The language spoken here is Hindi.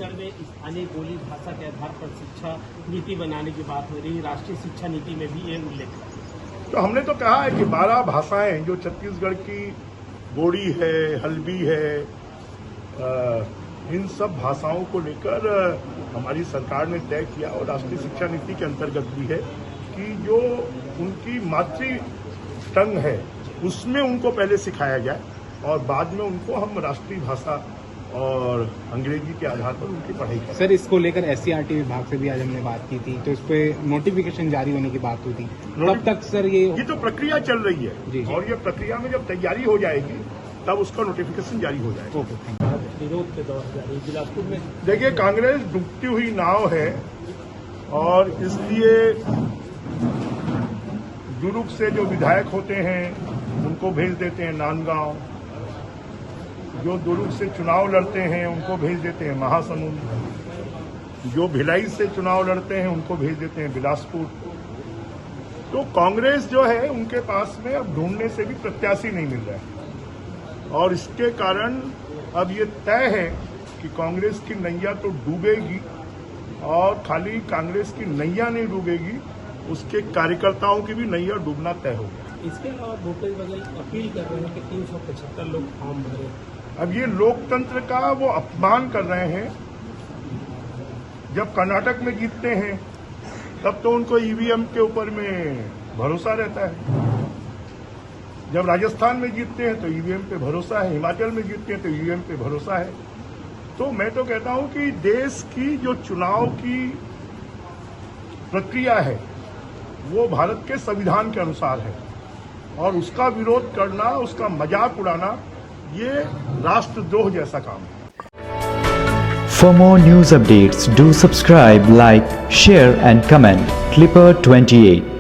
छत्तीसगढ़ में स्थानीय बोली भाषा के आधार पर शिक्षा नीति बनाने की बात हो रही है, राष्ट्रीय शिक्षा नीति में भी ये उल्लेख है। तो हमने तो कहा है कि 12 भाषाएं जो छत्तीसगढ़ की गोड़ी है, हल्बी है, इन सब भाषाओं को लेकर हमारी सरकार ने तय किया और राष्ट्रीय शिक्षा नीति के अंतर्गत भी है कि जो उनकी मातृ टंग है उसमें उनको पहले सिखाया जाए और बाद में उनको हम राष्ट्रीय भाषा और अंग्रेजी के आधार पर उनकी पढ़ाई करें। सर, इसको लेकर SCRT विभाग से भी आज हमने बात की थी, तो इस पे नोटिफिकेशन जारी होने की बात हुई थी। कब तक सर ये तो प्रक्रिया चल रही है जी। और ये प्रक्रिया में जब तैयारी हो जाएगी तब उसका नोटिफिकेशन जारी हो जाएगा। विरोध के दौर जारी बिलासपुर में देखिए, कांग्रेस डूबती हुई नाव है और इसलिए दुर्ग से जो विधायक होते हैं उनको भेज देते हैं नांदगांव, जो दुर्ग से चुनाव लड़ते हैं उनको भेज देते हैं महासमुंद, जो भिलाई से चुनाव लड़ते हैं उनको भेज देते हैं बिलासपुर। तो कांग्रेस जो है उनके पास में अब ढूंढने से भी प्रत्याशी नहीं मिल रहा है और इसके कारण अब ये तय है कि कांग्रेस की नैया तो डूबेगी और खाली कांग्रेस की नैया नहीं डूबेगी, उसके कार्यकर्ताओं की भी नैया डूबना तय हो गया। इसके अलावा भूपेश बघेल अपील कर रहे हैं कि 375 लोग फॉर्म भरे। अब ये लोकतंत्र का वो अपमान कर रहे हैं। जब कर्नाटक में जीतते हैं तब तो उनको ईवीएम के ऊपर में भरोसा रहता है, जब राजस्थान में जीतते हैं तो ईवीएम पे भरोसा है, हिमाचल में जीतते हैं तो ईवीएम पे भरोसा है। तो मैं तो कहता हूं कि देश की जो चुनाव की प्रक्रिया है वो भारत के संविधान के अनुसार है और उसका विरोध करना, उसका मजाक उड़ाना, ये राष्ट्रद्रोह जैसा काम है। For more news updates, do subscribe, like, share and comment. Clipper 28